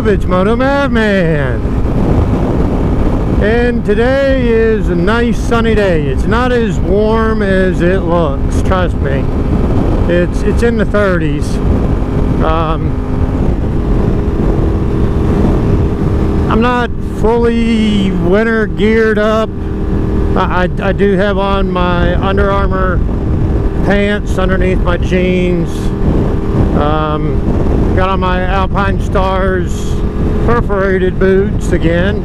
it's motomattman. And today is a nice sunny day. It's not as warm as it looks, trust me. It's in the 30s. I'm not fully winter geared up. I do have on my Under Armour pants underneath my jeans. Got on my Alpine Stars perforated boots again.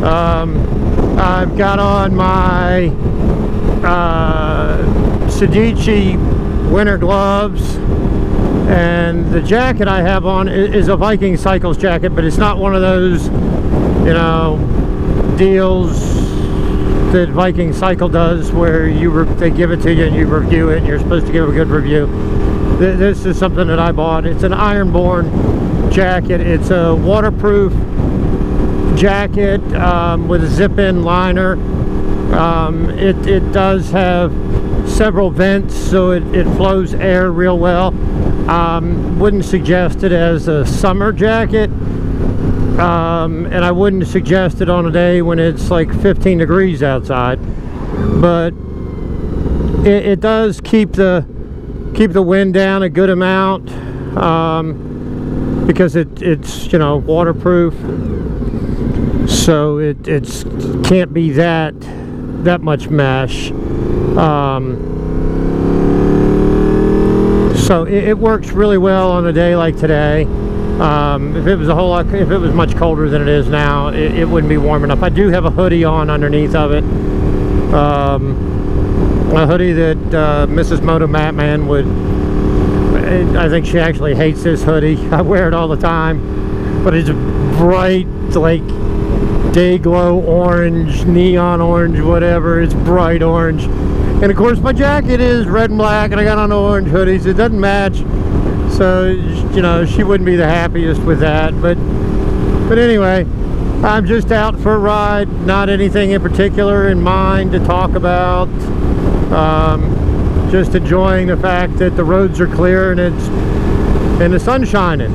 I've got on my Zookki winter gloves, and the jacket I have on is a Viking Cycles jacket, but it's not one of those, you know, deals that Viking Cycle does where they give it to you and you review it and you're supposed to give a good review. This is something that I bought. It's an iron-borne jacket. It's a waterproof jacket with a zip-in liner. It does have several vents, so it flows air real well. Wouldn't suggest it as a summer jacket, and I wouldn't suggest it on a day when it's like 15 degrees outside, but it does keep the wind down a good amount, because it's, you know, waterproof, so it can't be that much mesh. So it works really well on a day like today. If it was much colder than it is now, it wouldn't be warm enough. I do have a hoodie on underneath of it. A hoodie that Mrs. motomattman would, I think she actually hates this hoodie. I wear it all the time, but it's bright, like day glow orange, neon orange, whatever. It's bright orange. And of course my jacket is red and black, and I got on orange hoodies. It doesn't match, so, you know, she wouldn't be the happiest with that. But anyway, I'm just out for a ride, not anything in particular in mind to talk about. Just enjoying the fact that the roads are clear and the sun's shining.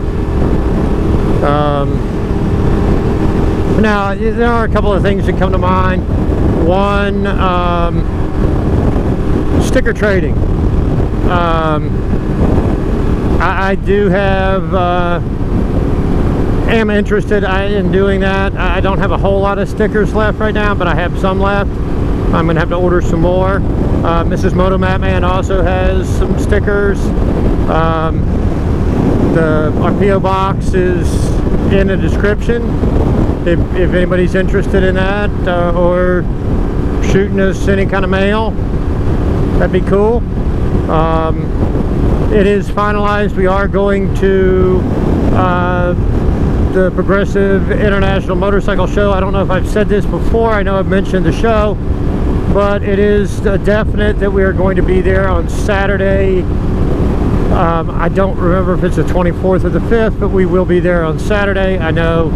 Now, there are a couple of things that come to mind. One, sticker trading. I do have, am interested in doing that. I don't have a whole lot of stickers left right now, but I have some left. I'm gonna have to order some more. Mrs. motomattman also has some stickers. Our PO box is in the description if anybody's interested in that, or shooting us any kind of mail. That'd be cool. It is finalized. We are going to the Progressive International Motorcycle Show. I don't know if I've said this before. I know I've mentioned the show, but it is definite that we are going to be there on Saturday. I don't remember if it's the 24th or the 5th, but we will be there on Saturday. I know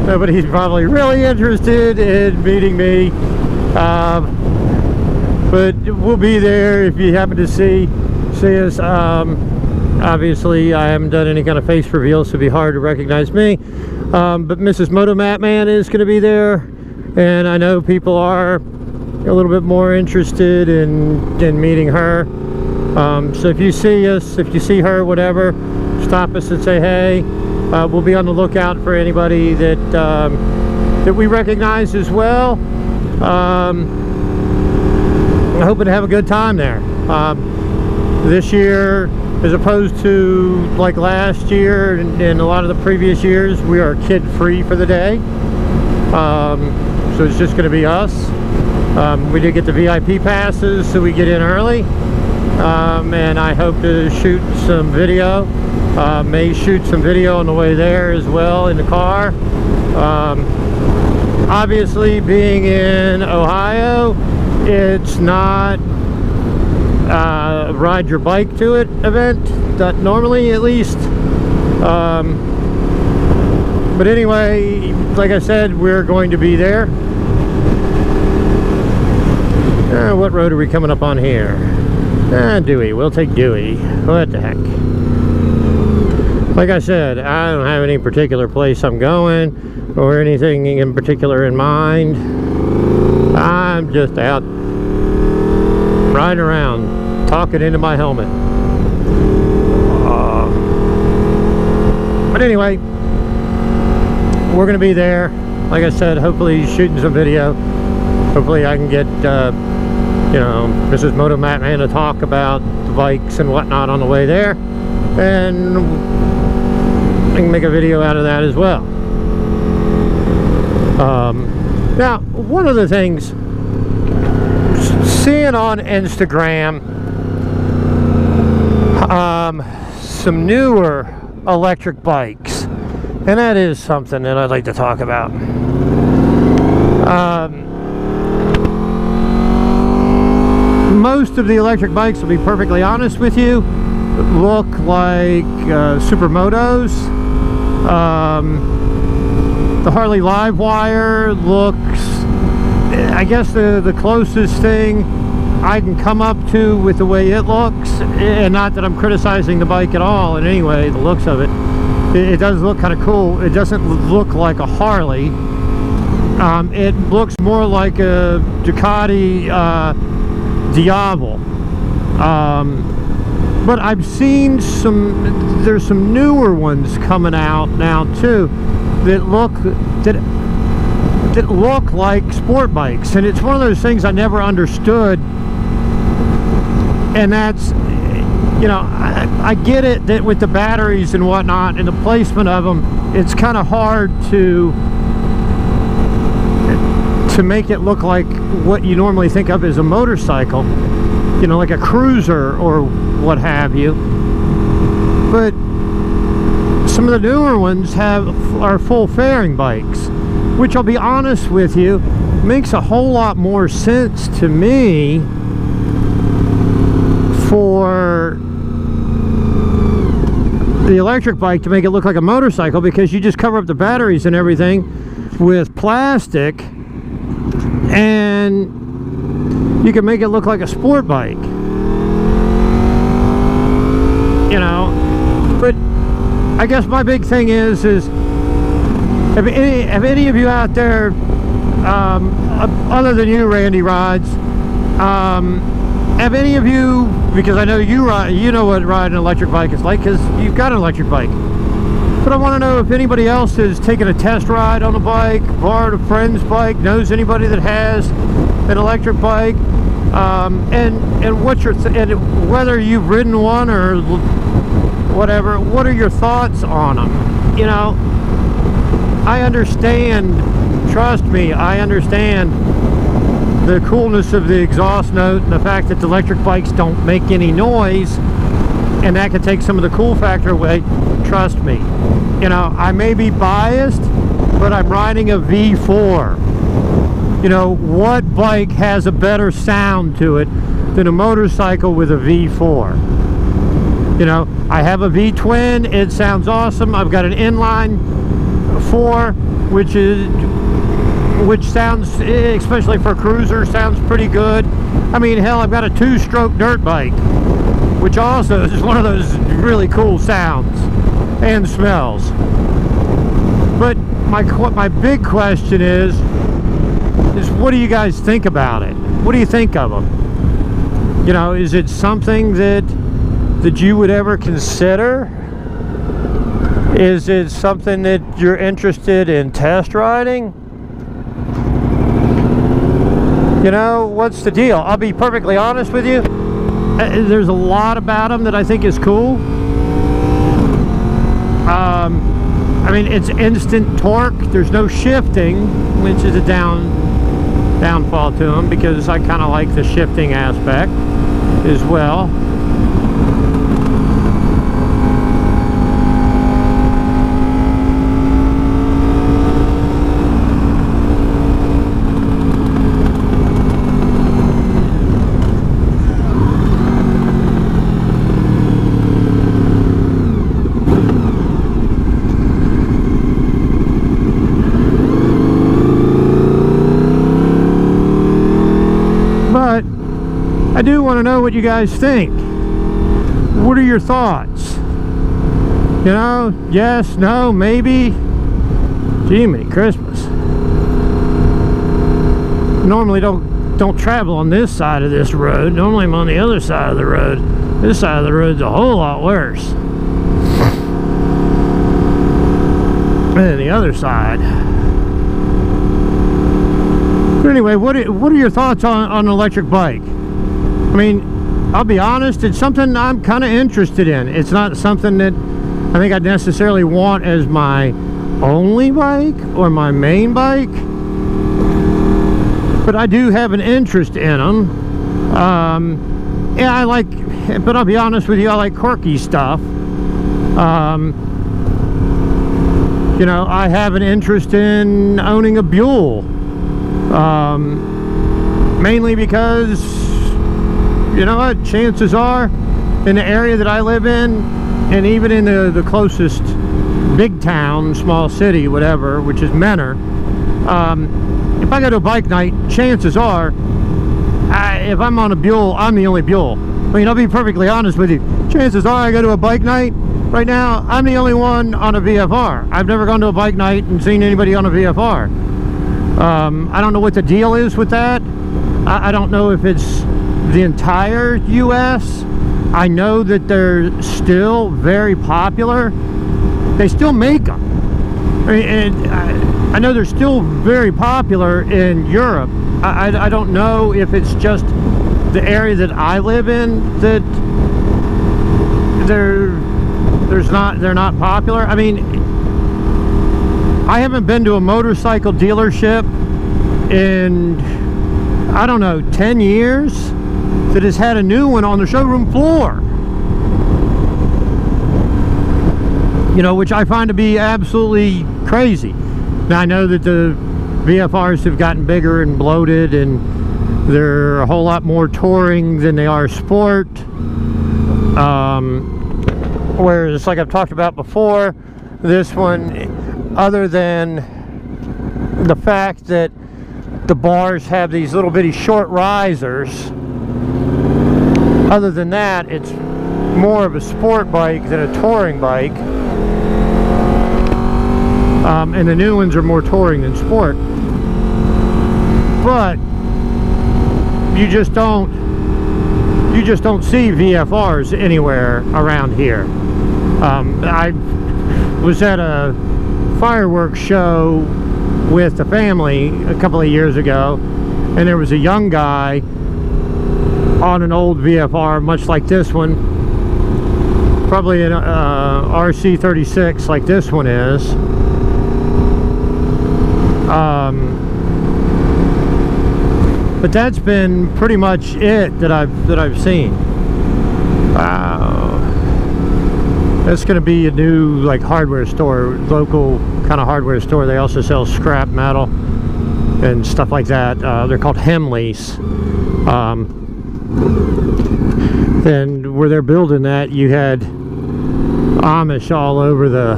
nobody's probably really interested in meeting me, but we'll be there if you happen to see us. Obviously I haven't done any kind of face reveal, so it'd be hard to recognize me, but Mrs. motomattman is going to be there, and I know people are a little bit more interested in meeting her. So if you see us, if you see her, whatever, stop us and say hey. We'll be on the lookout for anybody that we recognize as well. I'm hoping to have a good time there. This year, as opposed to like last year and a lot of the previous years, we are kid-free for the day. So it's just going to be us. We did get the VIP passes, so we get in early. And I hope to shoot some video. May shoot some video on the way there as well in the car. Obviously, being in Ohio, it's not ride your bike to it event, not normally at least. But anyway, like I said, we're going to be there. What road are we coming up on here? Dewey. We'll take Dewey. What the heck? Like I said, I don't have any particular place I'm going or anything in particular in mind. I'm just out riding around, talking into my helmet. But anyway, we're going to be there. Like I said, hopefully shooting some video. Hopefully I can get, you know, Mrs. motomattman to talk about the bikes and whatnot on the way there. And I can make a video out of that as well. Now, one of the things, seeing on Instagram, some newer electric bikes, and that is something that I'd like to talk about. Most of the electric bikes, to be perfectly honest with you, look like supermotos. The Harley Livewire looks, I guess the closest thing I can come up to with the way it looks, and not that I'm criticizing the bike at all in any way, the looks of it. It does look kind of cool. It doesn't look like a Harley. It looks more like a Ducati Diavel. But I've seen there's some newer ones coming out now too that look like sport bikes, and it's one of those things I never understood. And that's, you know, I get it that with the batteries and whatnot and the placement of them, it's kind of hard to make it look like what you normally think of as a motorcycle, you know, like a cruiser or what have you. But some of the newer ones are full fairing bikes, which I'll be honest with you, makes a whole lot more sense to me for the electric bike to make it look like a motorcycle, because you just cover up the batteries and everything with plastic and you can make it look like a sport bike, you know. But I guess my big thing is have any of you out there, other than you, Randy, rides, have any of you, because I know you ride, you know what riding an electric bike is like, because you've got an electric bike. But I want to know if anybody else has taken a test ride on a bike, borrowed a friend's bike, knows anybody that has an electric bike, and what's your and whether you've ridden one or whatever. What are your thoughts on them? You know, I understand. Trust me, I understand the coolness of the exhaust note and the fact that the electric bikes don't make any noise, and that can take some of the cool factor away. Trust me, you know, I may be biased, but I'm riding a V4. You know, what bike has a better sound to it than a motorcycle with a V4? You know, I have a V-twin, it sounds awesome. I've got an inline 4, which sounds, especially for a cruiser, sounds pretty good. I mean, hell, I've got a 2-stroke dirt bike, which also is one of those really cool sounds and smells. But my big question is what do you guys think about it? What do you think of them? You know, is it something that you would ever consider? Is it something that you're interested in test riding? You know, what's the deal? I'll be perfectly honest with you. There's a lot about them that I think is cool. I mean, it's instant torque. There's no shifting, which is a downfall to them, because I kind of like the shifting aspect as well. I do want to know what you guys think. What are your thoughts? You know, yes, no, maybe. Jiminy Christmas. Normally don't travel on this side of this road. Normally I'm on the other side of the road. This side of the road's a whole lot worse than the other side. But anyway, what are your thoughts on an electric bike? I mean, I'll be honest, it's something I'm kind of interested in. It's not something that I think I'd necessarily want as my only bike or my main bike, but I do have an interest in them. Yeah, I like, but I'll be honest with you, I like quirky stuff. You know, I have an interest in owning a Buell, mainly because, you know what, chances are in the area that I live in, and even in the closest big town, small city, whatever, which is Menor, if I go to a bike night, chances are, if I'm on a Buell, I'm the only Buell. I mean, I'll be perfectly honest with you. Chances are I go to a bike night, right now, I'm the only one on a VFR. I've never gone to a bike night and seen anybody on a VFR. I don't know what the deal is with that. I don't know if it's the entire US. I know that they're still very popular. They still make them. I know they're still very popular in Europe. I don't know if it's just the area that I live in that they're not popular. I mean, I haven't been to a motorcycle dealership in, I don't know, 10 years that has had a new one on the showroom floor. You know, which I find to be absolutely crazy. Now, I know that the VFRs have gotten bigger and bloated, and they're a whole lot more touring than they are sport. Whereas, like I've talked about before, this one, other than the fact that the bars have these little bitty short risers, other than that, it's more of a sport bike than a touring bike. And the new ones are more touring than sport. But you just don't see VFRs anywhere around here. I was at a fireworks show with the family a couple of years ago, and there was a young guy on an old VFR, much like this one, probably an RC36 like this one is. But that's been pretty much it that I've seen. That's going to be a new like hardware store, local kind of hardware store. They also sell scrap metal and stuff like that. They're called Hemleys. And where they're building that, you had Amish all over the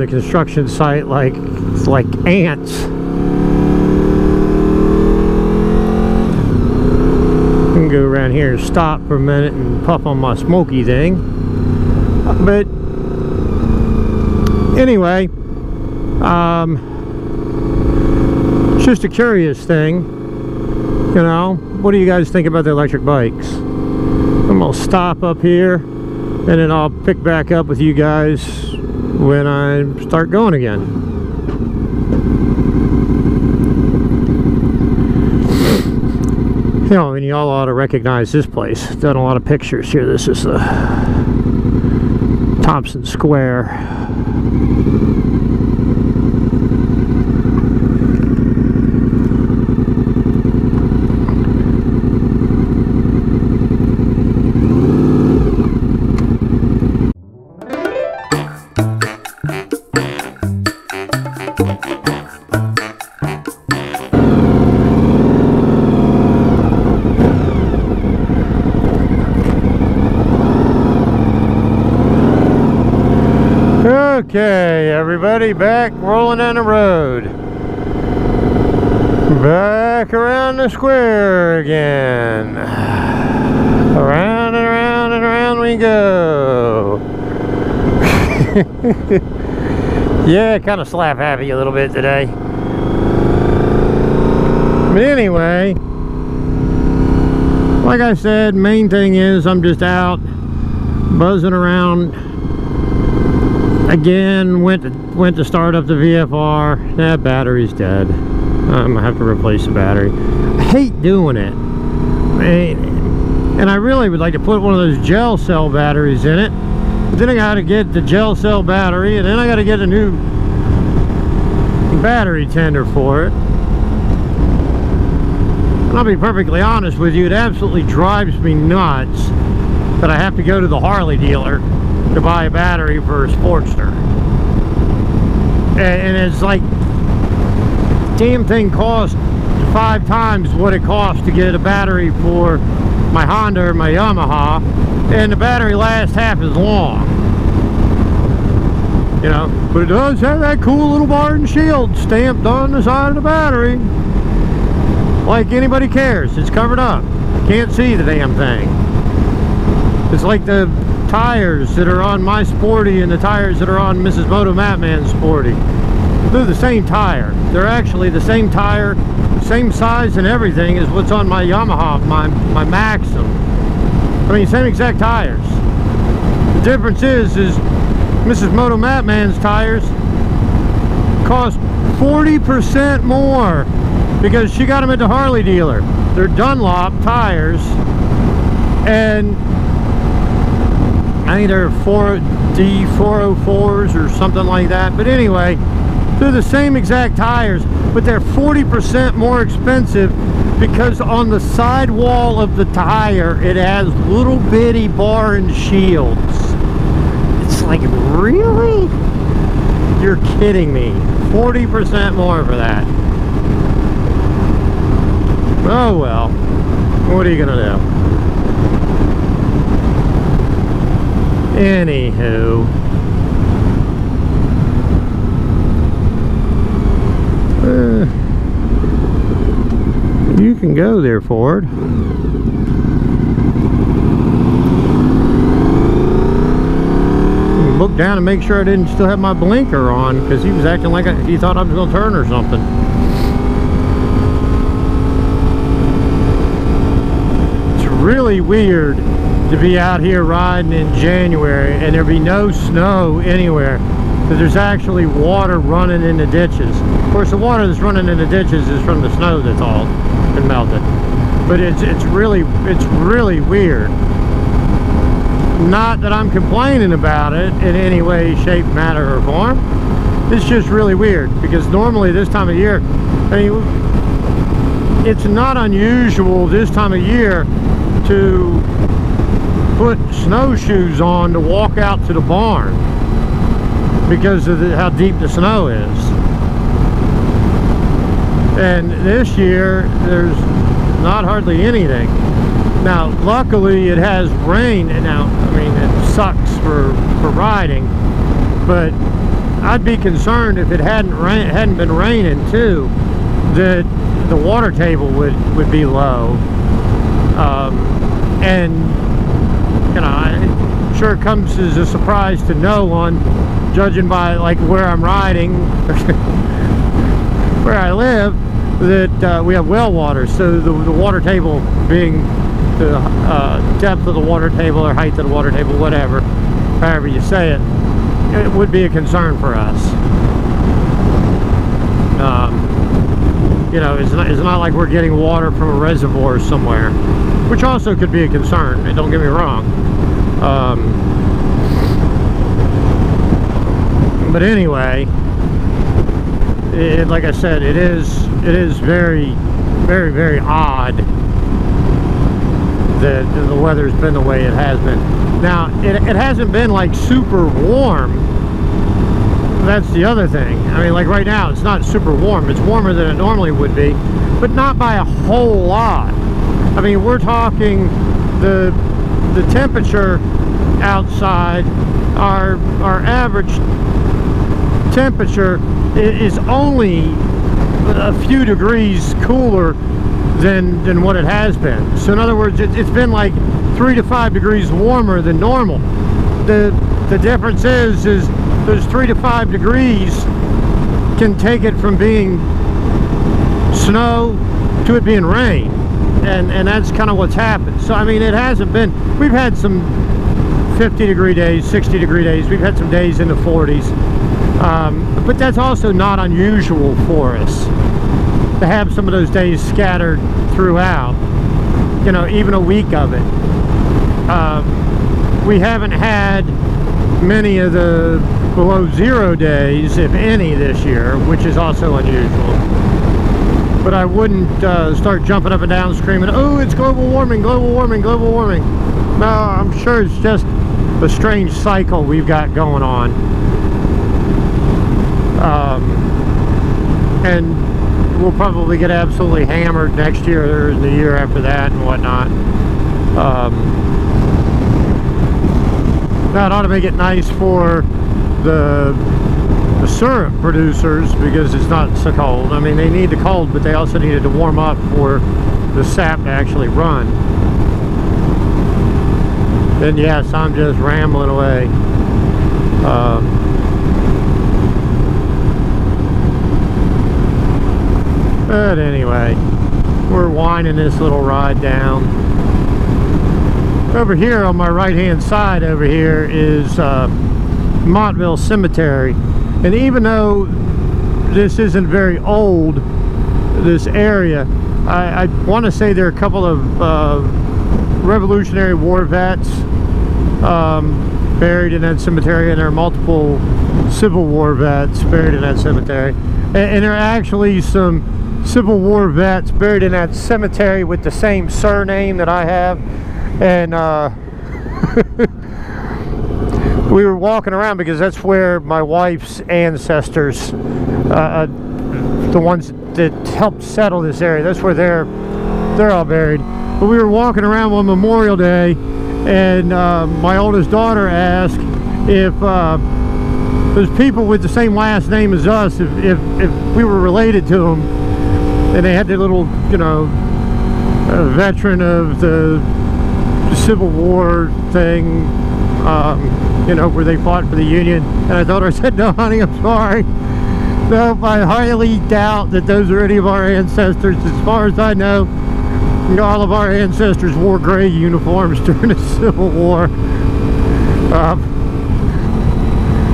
construction site like ants. I can go around here and stop for a minute and puff on my smoky thing. But anyway, it's just a curious thing, you know. What do you guys think about the electric bikes? I'm gonna stop up here, and then I'll pick back up with you guys when I start going again. You know, I mean, y'all ought to recognize this place. Done a lot of pictures here. This is the Thompson Square. Okay, everybody, back rolling down the road. Back around the square again. Around and around and around we go. Yeah, kind of slap happy a little bit today. But anyway, like I said, main thing is I'm just out buzzing around again. Went to start up the VFR. That battery's dead. I'm gonna have to replace the battery. I hate doing it. And I really would like to put one of those gel cell batteries in it. But then I got to get the gel cell battery, and then I got to get a new battery tender for it. And I'll be perfectly honest with you, it absolutely drives me nuts that I have to go to the Harley dealer to buy a battery for a Sportster. And it's like, damn thing costs 5 times what it costs to get a battery for my Honda or my Yamaha, and the battery lasts half as long. You know, but it does have that cool little bar and shield stamped on the side of the battery. Like anybody cares. It's covered up. Can't see the damn thing. It's like the tires that are on my Sporty and the tires that are on Mrs. MOTOmattman's Sporty. They're the same tire. They're actually the same tire, same size and everything as what's on my Yamaha, my Maxim. I mean, same exact tires. The difference is Mrs. MOTOmattman's tires cost 40% more because she got them at the Harley dealer. They're Dunlop tires, and I think they're D404s or something like that. But anyway, they're the same exact tires, but they're 40% more expensive because on the side wall of the tire it has little bitty bar and shields. It's like, really? You're kidding me. 40% more for that. Oh well, what are you gonna do? Anywho, you can go there, Ford. Look down and make sure I didn't still have my blinker on, because he was acting like he thought I was going to turn or something. It's really weird to be out here riding in January and there be no snow anywhere, but there's actually water running in the ditches. Of course, the water that's running in the ditches is from the snow that's all been melted. But it's really weird. Not that I'm complaining about it in any way, shape, matter, or form. It's just really weird because normally this time of year, I mean, it's not unusual this time of year to put snowshoes on to walk out to the barn because of how deep the snow is. And this year there's not hardly anything. Now luckily it has rain, and now I mean it sucks for riding, but I'd be concerned if it hadn't been raining too, that the water table would be low. And you know, I'm sure it comes as a surprise to no one, judging by like where I'm riding, where I live, that we have well water. So the water table being the depth of the water table or height of the water table, whatever, however you say it, it would be a concern for us. You know, it's not like we're getting water from a reservoir somewhere, which also could be a concern, don't get me wrong. But anyway, like I said, it is very, very, very odd that the weather's been the way it has been. Now, it hasn't been like super warm. That's the other thing. I mean, like right now, it's not super warm. It's warmer than it normally would be, but not by a whole lot. I mean, we're talking the temperature outside, our average temperature is only a few degrees cooler than what it has been. So in other words, it's been like 3 to 5 degrees warmer than normal. The difference is those 3 to 5 degrees can take it from being snow to it being rain, and that's kind of what's happened. So I mean, it hasn't been, we've had some 50 degree days, 60 degree days, we've had some days in the 40s, but that's also not unusual for us to have some of those days scattered throughout, you know, even a week of it. We haven't had many of the below 0 days, if any, this year, which is also unusual. But I wouldn't start jumping up and down screaming, oh, it's global warming, global warming, global warming. No, I'm sure it's just a strange cycle we've got going on. And we'll probably get absolutely hammered next year or the year after that and whatnot. That ought to make it nice for the syrup producers, because it's not so cold. I mean, they need the cold, but they also needed to warm up for the sap to actually run. Then yes, I'm just rambling away. But anyway, we're winding this little ride down. Over here on my right hand side over here is Montville Cemetery, and even though this isn't very old, this area, I want to say there are a couple of Revolutionary War vets buried in that cemetery, and there are multiple Civil War vets buried in that cemetery, and there are actually some Civil War vets buried in that cemetery with the same surname that I have. And we were walking around because that's where my wife's ancestors, the ones that helped settle this area, that's where they're all buried. But we were walking around on Memorial Day, and my oldest daughter asked if those people with the same last name as us, if we were related to them, and they had their little, you know, veteran of the Civil War thing, you know, where they fought for the Union. And I told her, I said, no honey, I'm sorry, no, I highly doubt that those are any of our ancestors. As far as I know, all of our ancestors wore gray uniforms during the Civil War.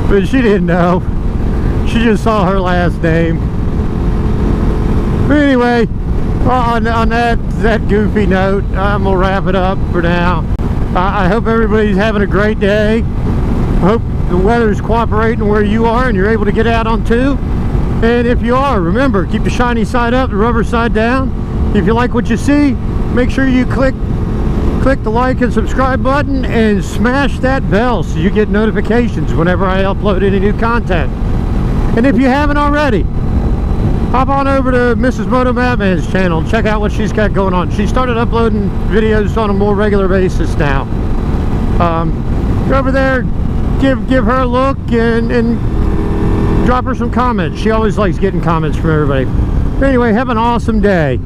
But she didn't know, she just saw her last name. But anyway, on that goofy note, I'm gonna wrap it up for now. I hope everybody's having a great day. I hope the weather's cooperating where you are and you're able to get out on two. And if you are, remember, keep the shiny side up, the rubber side down. If you like what you see, make sure you click the like and subscribe button and smash that bell so you get notifications whenever I upload any new content. And if you haven't already, hop on over to Mrs. Motomattman's channel and check out what she's got going on. She started uploading videos on a more regular basis now. Go over there, give her a look, and drop her some comments. She always likes getting comments from everybody. Anyway, have an awesome day.